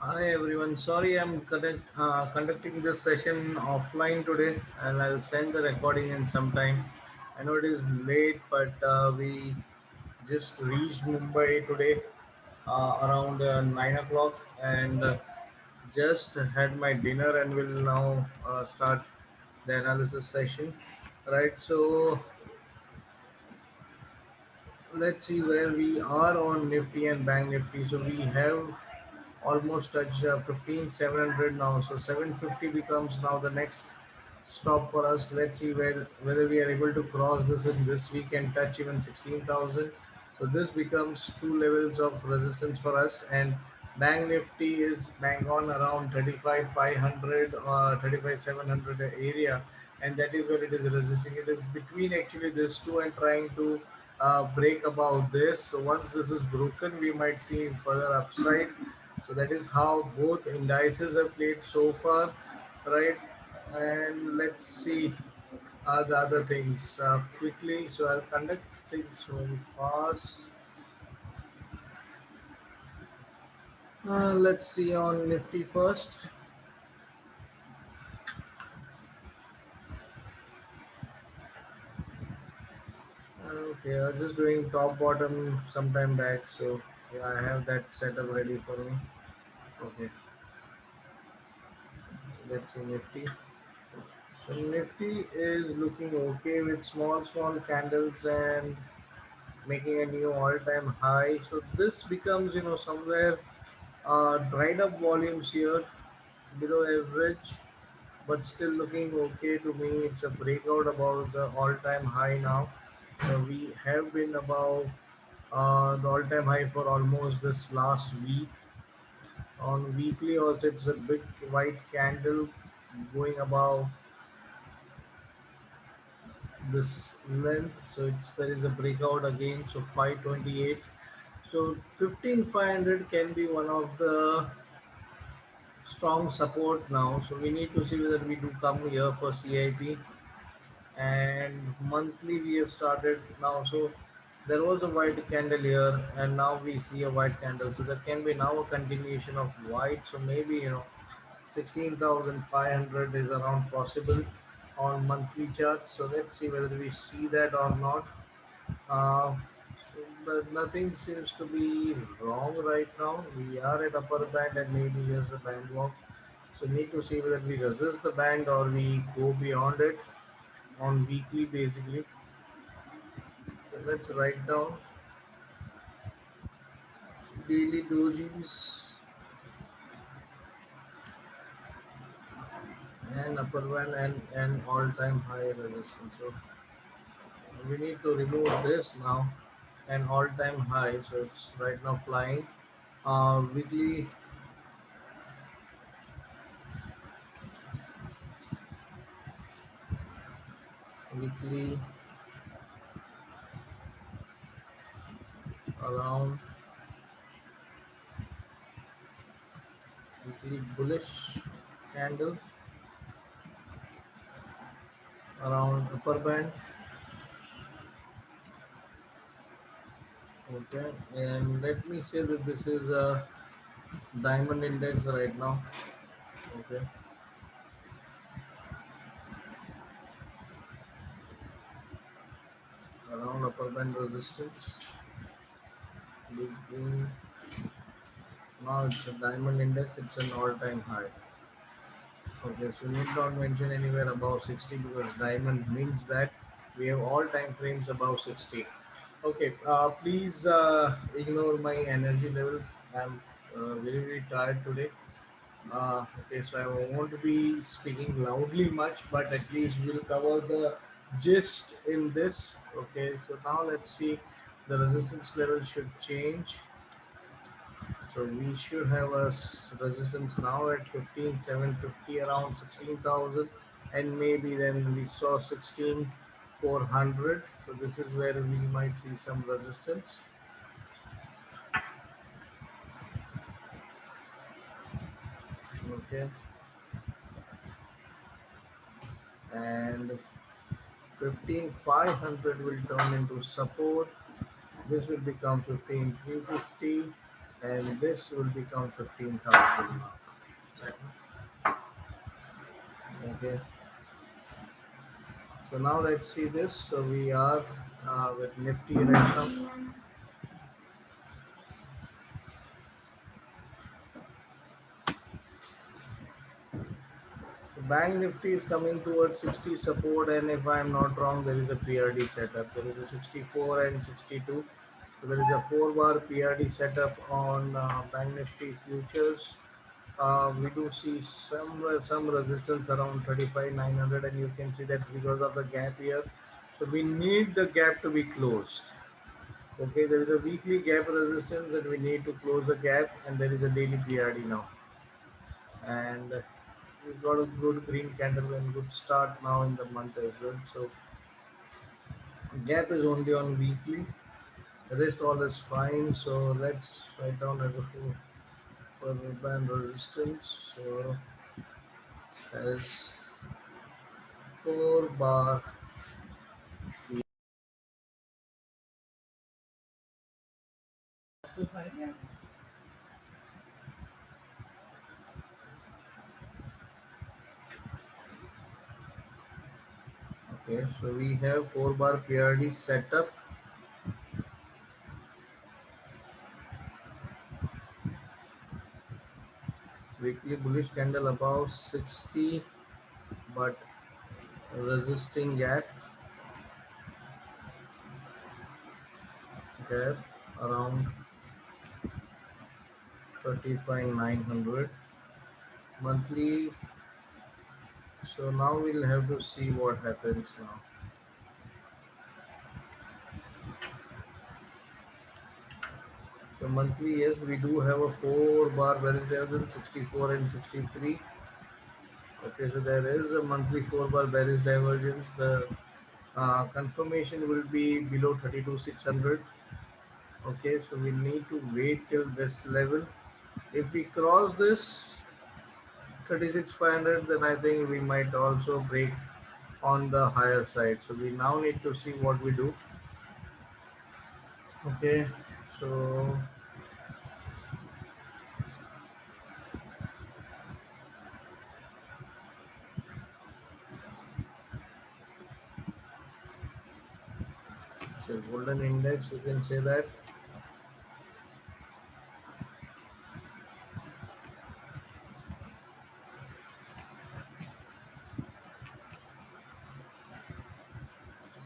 Hi everyone. Sorry, I'm conducting this session offline today, and I'll send the recording in some time. I know it is late, but we just reached Mumbai today around 9 o'clock, and just had my dinner, and will now start the analysis session. Right. So let's see where we are on Nifty and Bank Nifty. So we have almost touched 15,700 now. So 750 becomes now the next stop for us. Let's see whether we are able to cross this in this week and touch even 16,000. So this becomes two levels of resistance for us. And Bank Nifty is bang on around 35,500 or 35,700 area, and that is where it is resisting. It is between actually this two and trying to break above this. So once this is broken, we might see further upside. So that is how both indices have played so far, right? And let's see the other things quickly. So I'll conduct things very fast. Let's see on Nifty first. Okay, I was just doing top bottom sometime back, so yeah, I have that setup ready for me. Okay, so let's see Nifty. So Nifty is looking okay with small candles and making a new all-time high. So this becomes, somewhere dried up volumes here below average, but still looking okay to me. It's a breakout above the all-time high now. So we have been above the all-time high for almost this last week. On weekly also, it's a big white candle going above this length. So there is a breakout again. So 528. So 15,500 can be one of the strong support now. So we need to see whether we do come here for CIP, and monthly we have started now. So there was a white candle here, and now we see a white candle. So there can be now a continuation of white. So maybe 16,500 is around possible on monthly charts. So let's see whether we see that or not. Uh, but nothing seems to be wrong right now. We are at upper band and maybe here's a band walk. So need to see whether we resist the band or we go beyond it on weekly basically. So let's write down daily dojis and upper band and all-time high resistance. So we need to remove this now and all-time high. So it's right now flying. Weekly weekly around weekly bullish candle around upper band. Okay, and let me say that this is a diamond index right now. Okay, around upper band resistance. Big green. Now it's a diamond index. It's an all-time high. Okay, so need not mention anywhere above 60 because diamond means that we have all time frames above 60. Okay, please ignore my energy levels. I'm very tired today. Okay, so I won't be speaking loudly much, but at least we'll cover the gist in this. Okay, so now let's see, the resistance level should change. So we should have a resistance now at 15,750 around 16,000, and maybe then we saw 16,400. So this is where we might see some resistance. Okay, and 15,500 will turn into support. This will become 15,350. and this will become 15,000. Okay, so now let's see this. So we are with Nifty right now. So Bank Nifty is coming towards 60 support, and if I am not wrong, there is a PRD setup. There is a 64 and 62. So there is a 4 bar PRD setup on Bank Nifty futures. We do see some resistance around 35,900, and you can see that because of the gap here. So we need the gap to be closed. Okay, there is a weekly gap resistance, and we need to close the gap, and there is a daily PRD now, and we've got a good green candle and good start now in the month as well. So gap is only on weekly. The rest all is fine. So let's write down as a for the band resistance. So as 4 bar. Okay, so we have 4 bar PRD setup. Weekly bullish candle above 60, but resisting gap around 35,900 monthly. So now we'll have to see what happens now. So monthly, yes, we do have a 4 bar bearish divergence, 64 and 63. Okay, so there is a monthly 4 bar bearish divergence. The confirmation will be below 32,600. Okay, so we need to wait till this level. If we cross this 36,500, then I think we might also break on the higher side. So we now need to see what we do. Okay, so golden index, you can say that.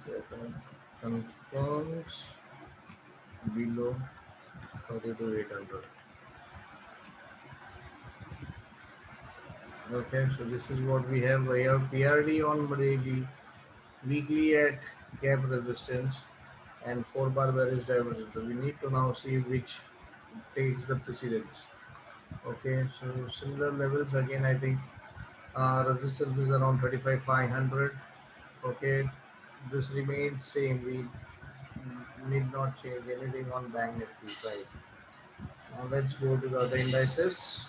Second confirms below 32,800. Okay, so this is what we have. We have PRD on the weekly at gap resistance and 4 bar bearish divergence. So we need to now see which takes the precedence. Okay, so similar levels again. I think resistance is around 35,500. Okay, this remains same. We need not change anything on Bank Nifty side. Now let's go to the other indices.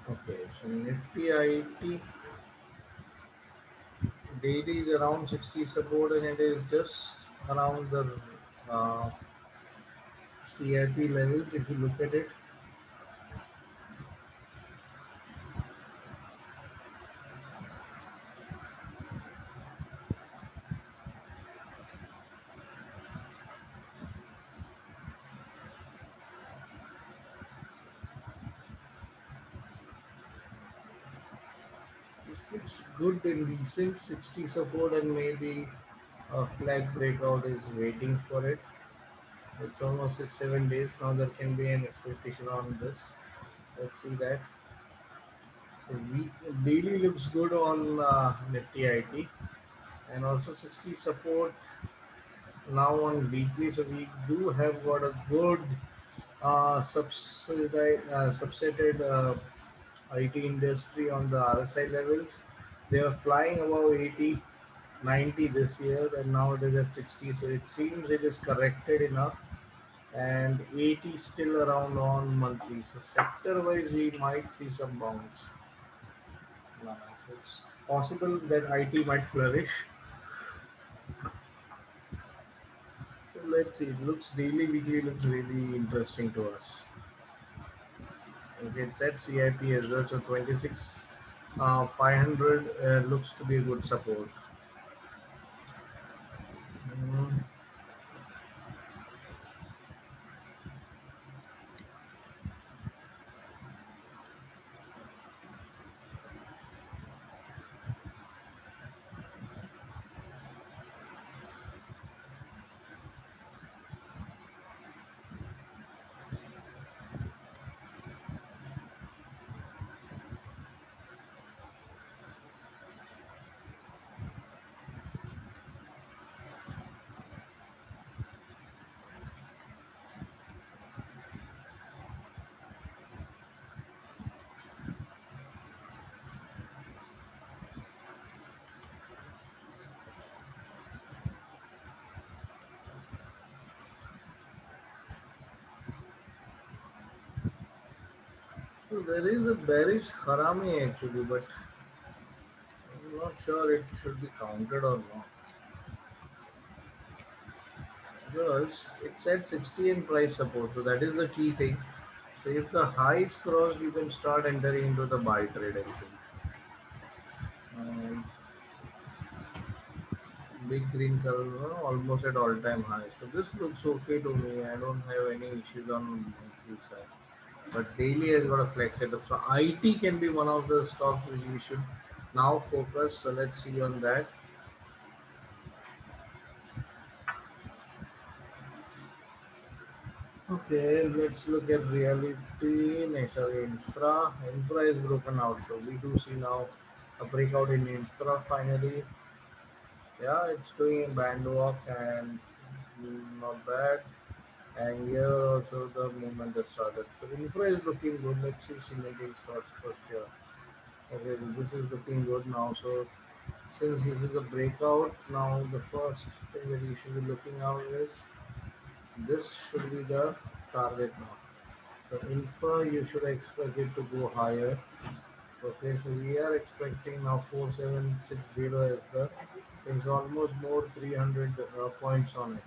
Okay, so Nifty IT daily is around 60 support, and it is just around the uh, CRP levels. If you look at it, this looks good in recent 60 support, and maybe a flag breakout is waiting for it. It's almost 6 7 days now. There can be an expectation on this. Let's see that. So daily looks good on Nifty IT, and also 60 support now on weekly. So we do have got a good subsetted IT industry on the RSI levels. They are flying above 80, 90 this year, and now it is at 60. So it seems it is corrected enough, and 80 still around on monthly. So sector wise, we might see some bounce. Now, Possible that IT might flourish. So let's see. It looks daily, weekly looks really interesting to us. Okay, it's at CIP as well. So 26, 500 looks to be a good support. Mm, so there is a bearish Harami actually, but I'm not sure it should be counted or not. Because it's at 60 in price support, so that is the key thing. So if the high is crossed, you can start entering into the buy trade actually. Um, Big green color, almost at all-time high. So this looks okay to me. I don't have any issues on monthly side. But daily has got a flex setup. So IT can be one of the stocks which we should now focus. So let's see on that. Okay, let's look at reality. Next, sorry, infra. Infra is broken out. So we do see now a breakout in infra finally. Yeah, it's doing a band walk and not bad. And here also the movement has started. So infra is looking good. Let's see cementing starts for sure. Okay, so this is looking good now. So since this is a breakout, now the first thing that you should be looking out is this should be the target now. The infra you should expect it to go higher. Okay, so we are expecting now 4760 as the there's almost more 300 points on it.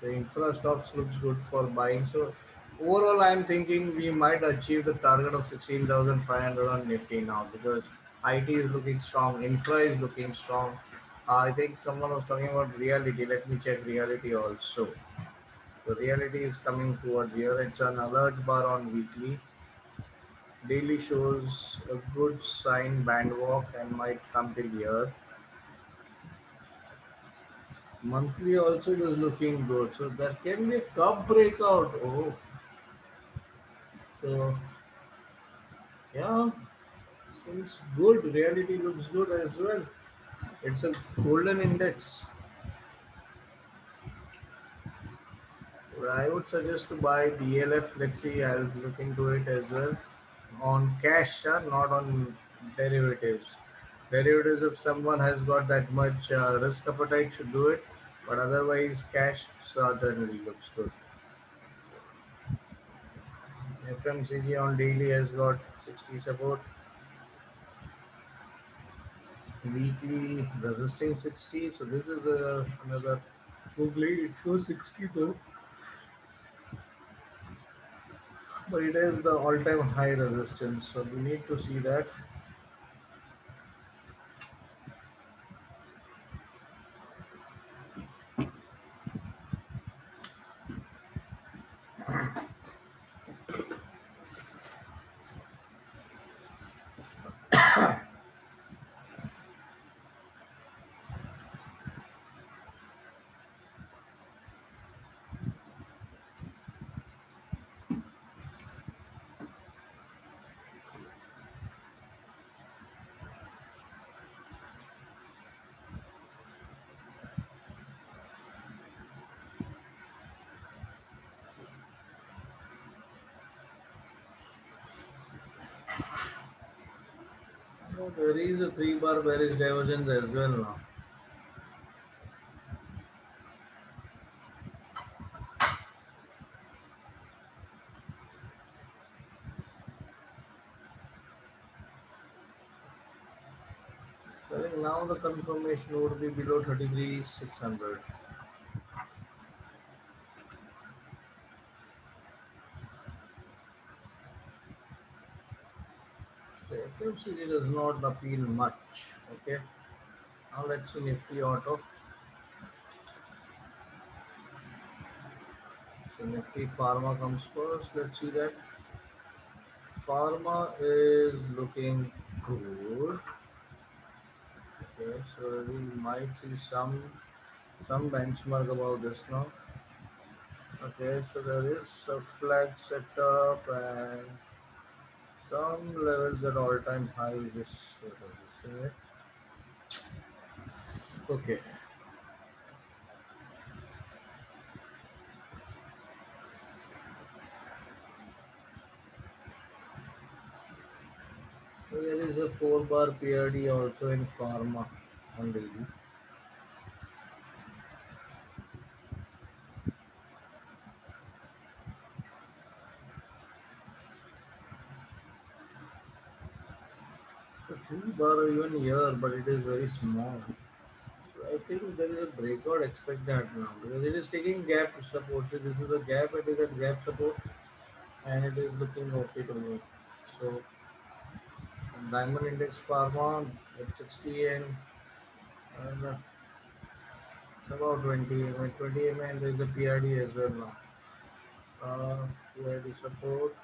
The infra stocks looks good for buying. So overall, I'm thinking we might achieve the target of 16,500 on Nifty now because IT is looking strong, infra is looking strong. I think someone was talking about reality. Let me check reality also. The reality is coming towards here. It's an alert bar on weekly. Daily shows a good sign band walk and might come till here. Monthly also it is looking good. So there can be a cup breakout. Oh, so yeah, seems good. Reality looks good as well. It's a golden index. I would suggest to buy DLF. Let's see, I'll look into it as well. On cash, not on derivatives. Derivatives, if someone has got that much risk appetite, should do it. But otherwise, cash certainly looks good. FMCG on daily has got 60 support. Weekly resisting 60. So this is another googly. It shows 60 though. But it is the all-time high resistance, so we need to see that. So there is a three-bar bearish divergence as well now. think now the confirmation would be below 33,600. The FMCG does not appeal much. Okay, now let's see Nifty Auto. So Nifty Pharma comes first. Let's see that. Pharma is looking good. Okay, so we might see some benchmark about this now. Okay, so there is a flag setup and some levels at all-time high. This resisting it. Okay, so there is a 4 bar PRD also in pharma on daily. So 3 bar even here, but it is very small. So I think there is a breakout expect that now because it is taking gap support. So this is a gap, it is at gap support and it is looking okay to me. So Diamond Index Pharma at 60 and it's about 20 20 and there is a PRD as well now. PRD support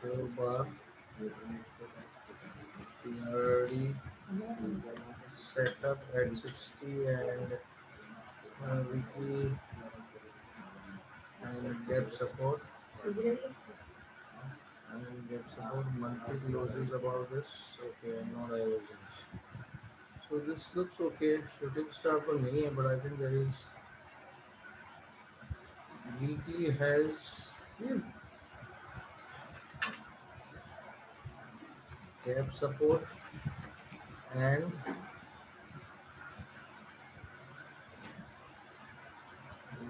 4 bar PRD setup at 60 and weekly and gap support and gap support monthly closes about this. Okay, no divergence. So this looks okay. Shooting star for me, but I think there is weekly has gap support and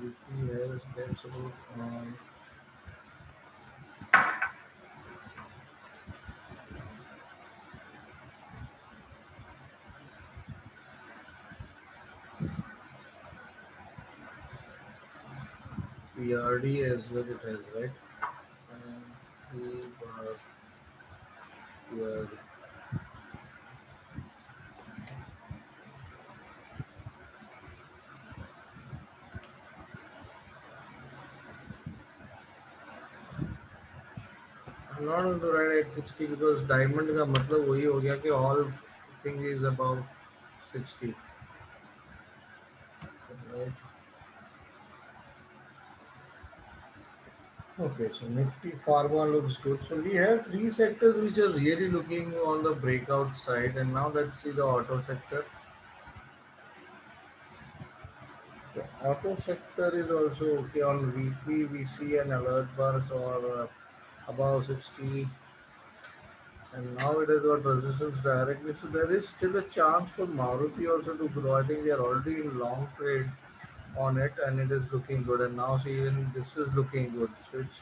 weekly has gap support on PRD as well. It has right and 3 bar PRD. I'm not going to write at 60 because diamond का मतलब वही हो गया कि all thing is above 60. Right. Okay, so Nifty Pharma looks good. So we have three sectors which are really looking on the breakout side, and now let's see the auto sector. The auto sector is also okay. On weekly, we see an alert bars or above 60, and now it has got resistance directly. So there is still a chance for Maruti also to grow. I think they are already in long trade on it, and it is looking good. And now see, even this is looking good. So it's,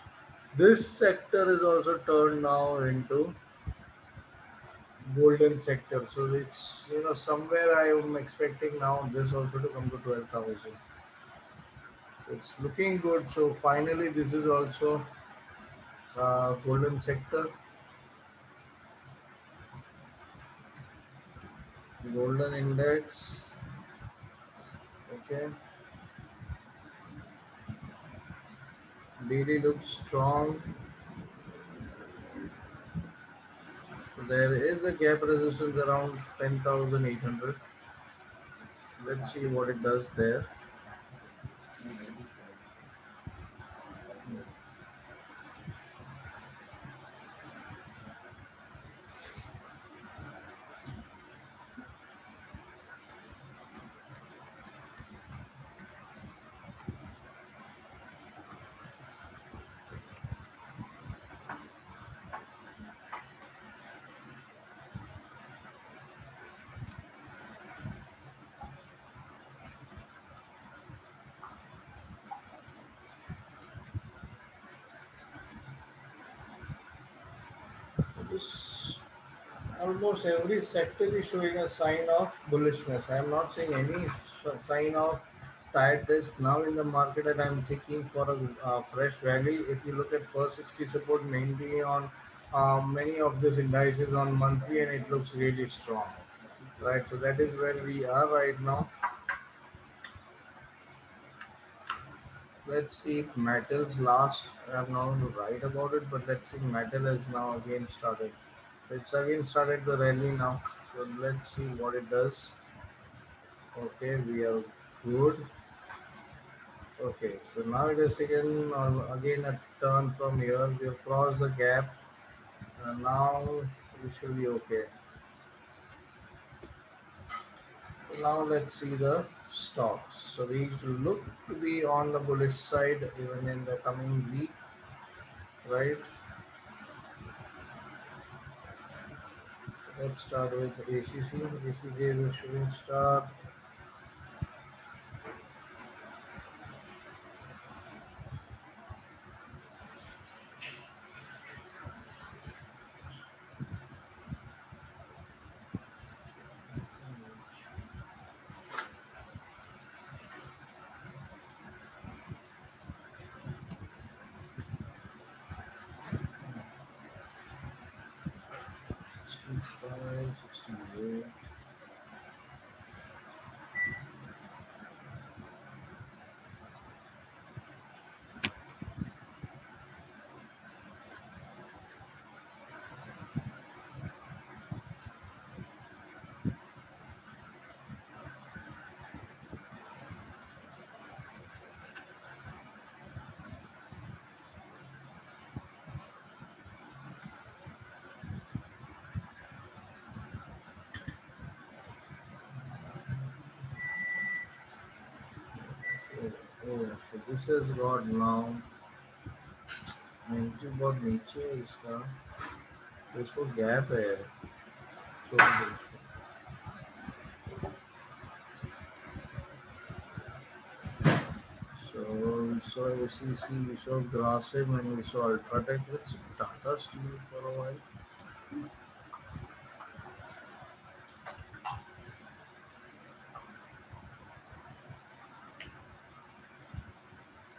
this sector is also turned now into golden sector. So it's somewhere I am expecting now this also to come to 12,000. It's looking good. So finally, this is also golden sector, golden index. Okay, daily looks strong. So there is a gap resistance around 10,800. Let's see what it does there. almost every sector is showing a sign of bullishness. I am not seeing any sign of tiredness now in the market, and I'm thinking for a fresh rally. If you look at first 60 support, mainly on many of these indices on monthly, and it looks really strong. Right, so that is where we are right now. Let's see if metals last. I'm not right about it, but let's see. Metal has now again started. It's again started the rally now. So let's see what it does. Okay, we are good. Okay, so now it has taken again a turn from here. We have crossed the gap. Now we should be okay. So now let's see the stocks. So we look to be on the bullish side even in the coming week, right? Let's start with ACC. ACC is a shooting star. Sixty-five, 68. Oh, oh, so this has got now entry बहुत नीचे है इसका तो इसको gap है छोड़ दो इसको so we saw ACC, we saw Grasim and we saw Ultratech with Tata Steel for a while.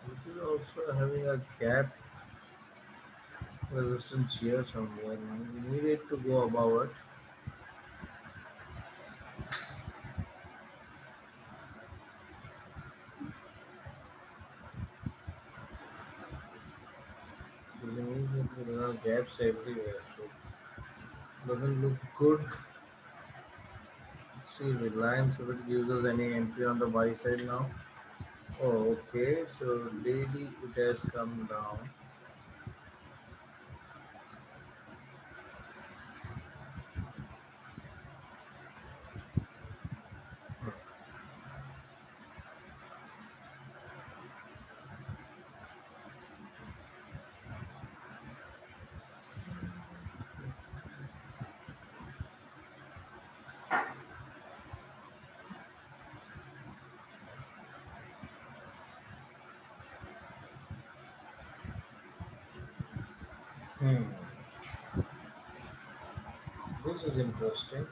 This is also having a gap resistance here somewhere. We need it to go above it. We need it, there are gaps everywhere, so doesn't look good. Let's see Reliance if it gives us any entry on the buy side now. Oh, okay. So daily it has come down. Hmm. This is interesting.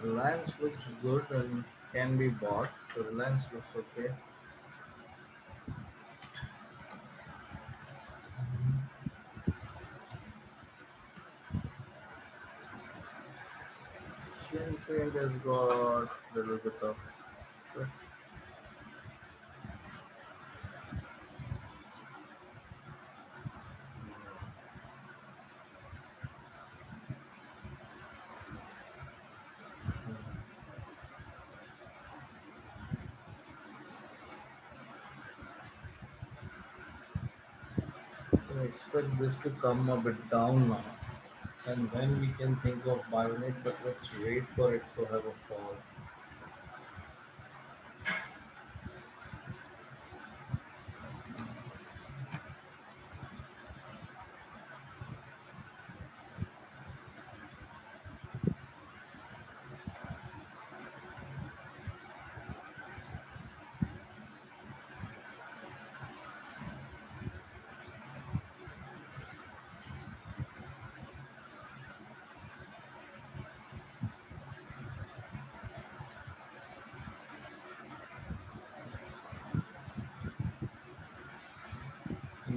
Reliance looks good and can be bought. So Reliance looks okay. Asian Paint has got a little bit of. I expect this to come a bit down now. And when we can think of buying it, but let's wait for it to have a fall.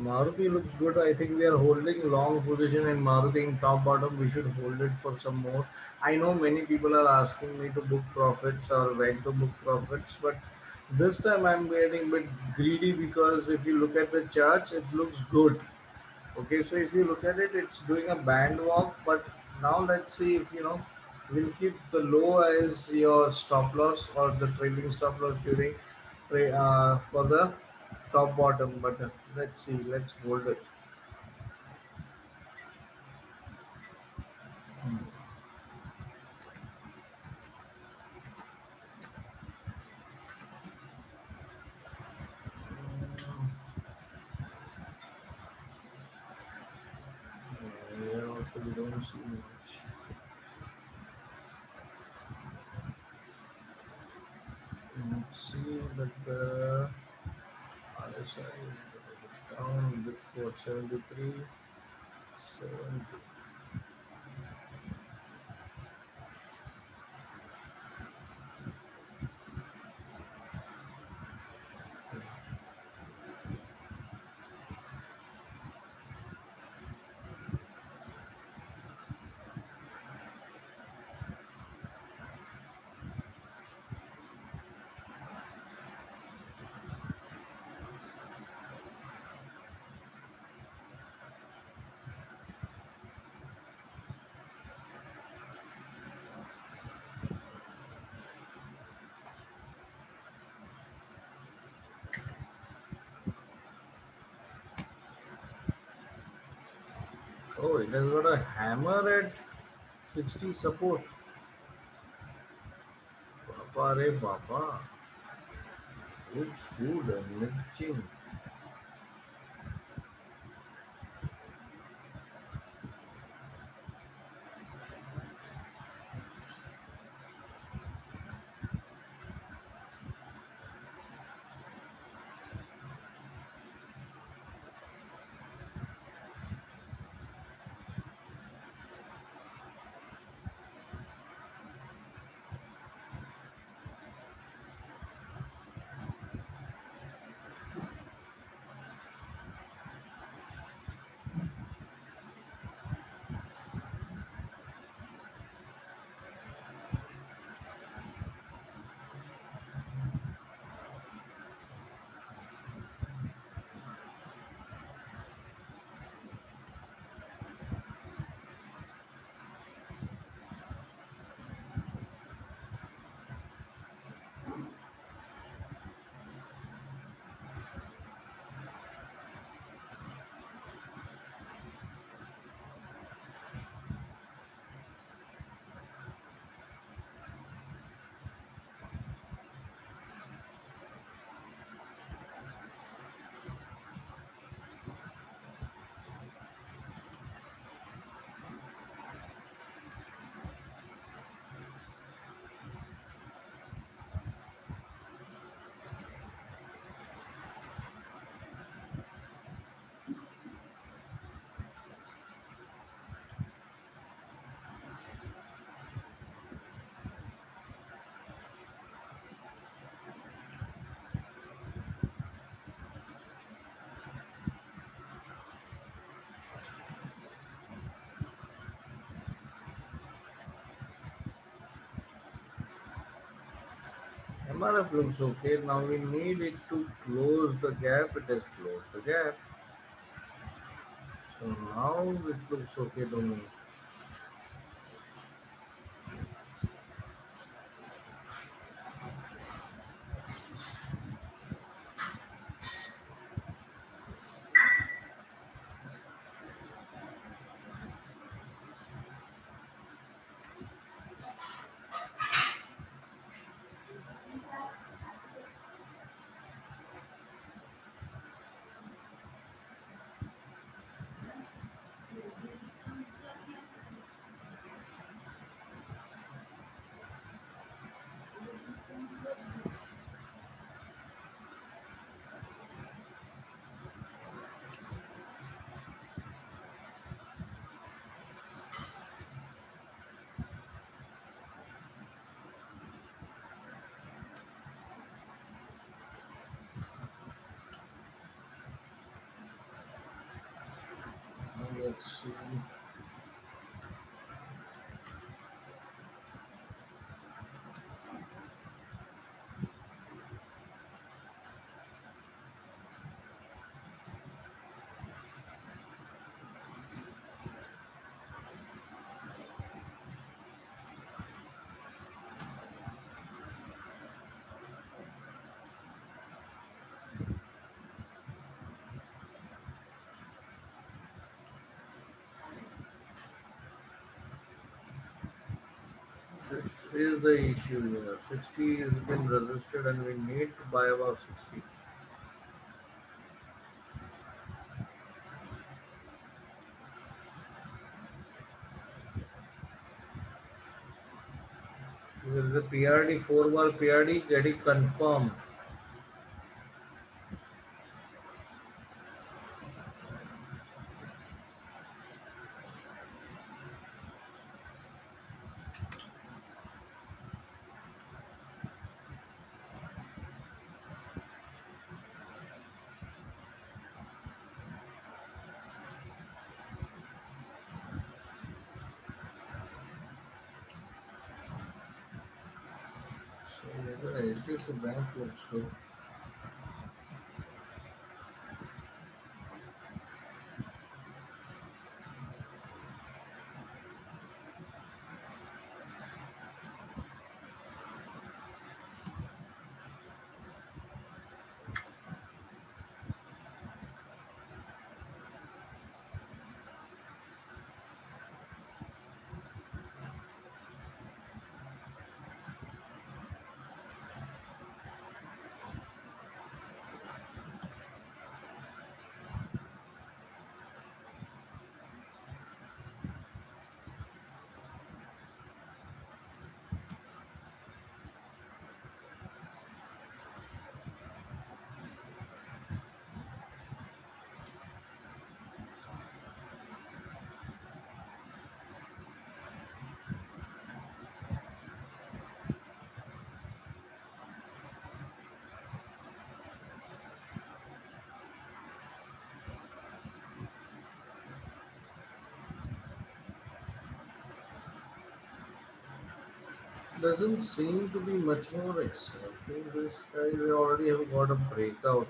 Maruti looks good. I think we are holding long position in Maruti in top bottom. We should hold it for some more. I know many people are asking me to book profits or when to book profits, but this time I'm getting a bit greedy because if you look at the charts, it looks good. Okay, so if you look at it, it's doing a band walk, but now let's see if we'll keep the low as your stop loss or the trailing stop loss during for the top bottom. But let's see, let's hold it. Hmm. Here also we don't see much. Let's see that the RSI is down before 73, 70. Oh, it has got a hammer at 60 support. Baba re Baba. Looks good and matching. MRF looks okay. Now we need it to close the gap. It has closed the gap. So now it looks okay to me. Now let's see. This is the issue here. 60 has been resisted and we need to buy above 60. Because the PRD 4 bar PRD getting confirmed. So even HDFC Bank looks good. Doesn't seem to be much more exciting. This guy, they already have got a breakout.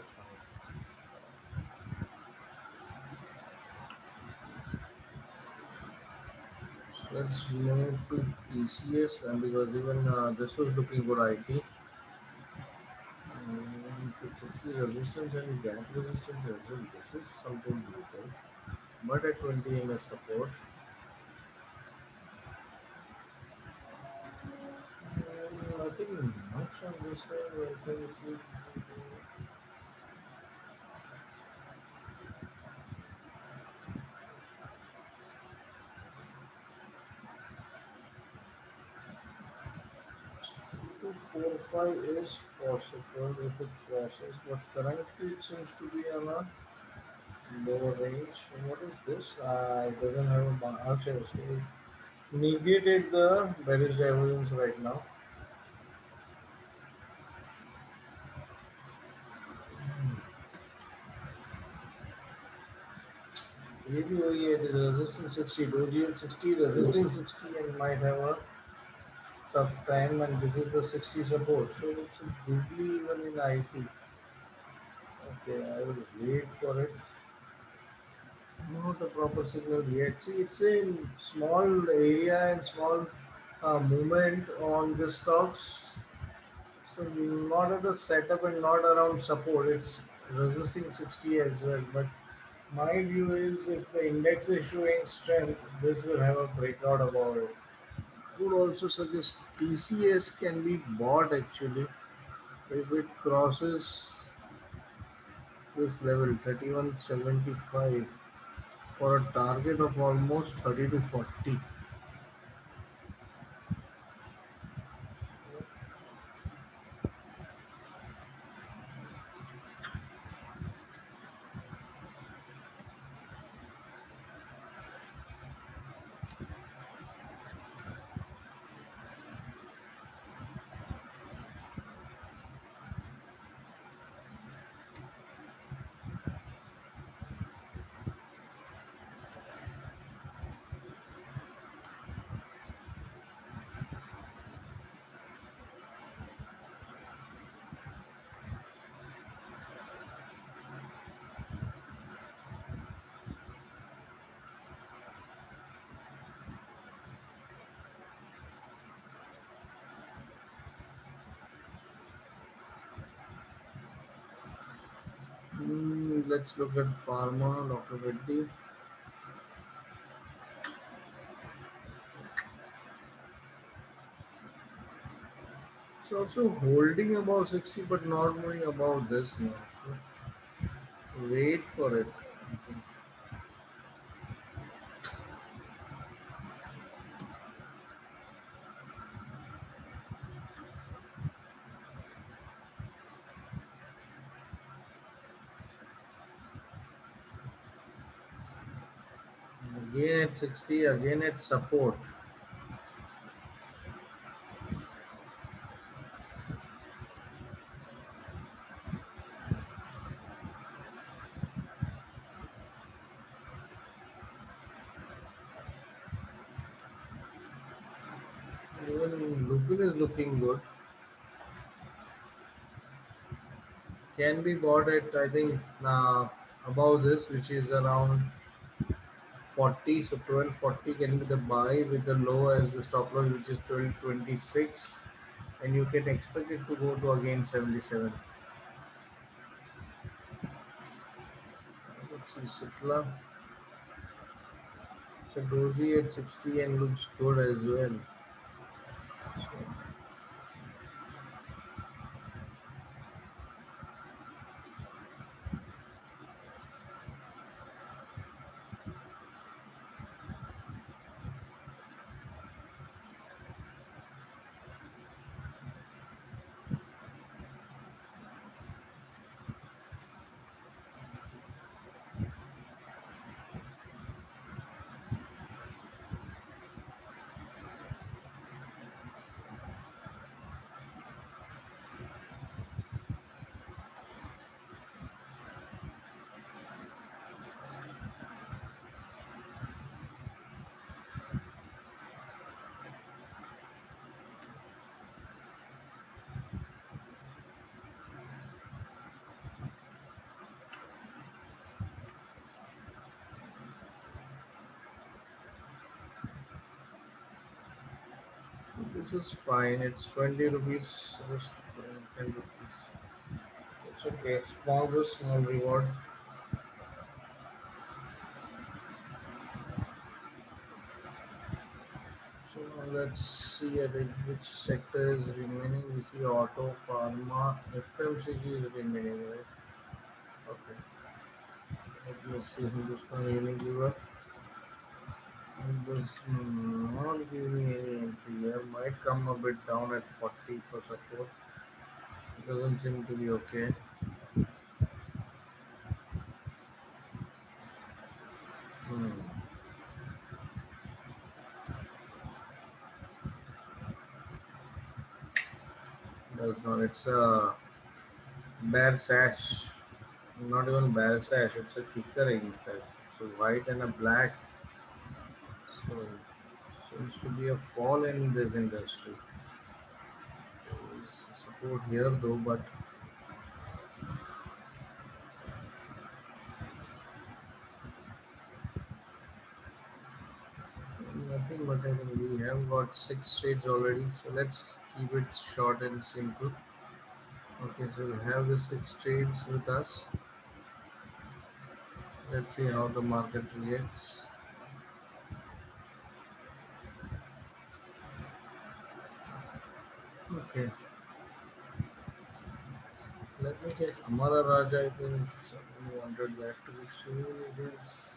So let's move to TCS and because even this was looking good IT. 60 resistance and gap resistance as well. This is something brutal. But at 20 MS support, nothing much on this side. I think if you 245 is possible if it crosses, but currently it seems to be on a lower range. And what is this? It doesn't have a marker, so it negated the bearish divergence right now. Maybe OEA is resisting 60, Doji at 60, resisting 60, and might have a tough time, and this is the 60 support. So it's googly even in IT. Okay, I will wait for it. Not a proper signal yet. See, it's a small area and small movement on the stocks. So not at the setup and not around support. It's resisting 60 as well. But my view is if the index is showing strength, this will have a breakout above it. Would also suggest TCS can be bought actually if it crosses this level 3175 for a target of almost 30 to 40. Let's look at pharma, Dr. Reddy. It's also holding above 60 but not moving above this now. So wait for it. Again at 60, again at support. Even Lupin is looking good. Can be bought at I think above this, which is around 40. So 1240 can be the buy with the low as the stop loss, which is 1226, and you can expect it to go to again 77. Let's see, Sitla. So Doji at 60 and looks good as well. This is fine. It's 20 rupees. Just 10 rupees. It's okay. Small risk, small reward. So now let's see at which sector is remaining. We see auto, pharma, FMCG is remaining, right? Okay. Let me see Hindustan Unilever. It does not give me any entry here. Might come a bit down at 40 for support. It doesn't seem to be okay. Hmm. Does not. It's a bear sash. Not even bear sash. It's a kicker in fact. So white and a black. So seems to be a fall in this industry. support here though, but nothing much I can do. We have got six trades already, so let's keep it short and simple. Okay, so we have the six trades with us. Let's see how the market reacts. Okay, let me check Amara Raja. I think someone wanted that to be soon. It is.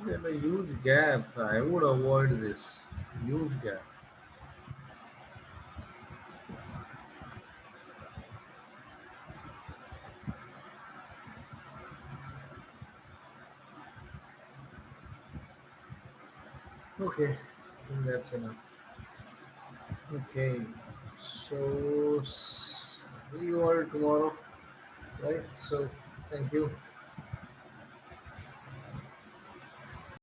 There's a huge gap. I would avoid this. Huge gap. Okay, I think that's enough. Okay, so see you all tomorrow, right? So, thank you.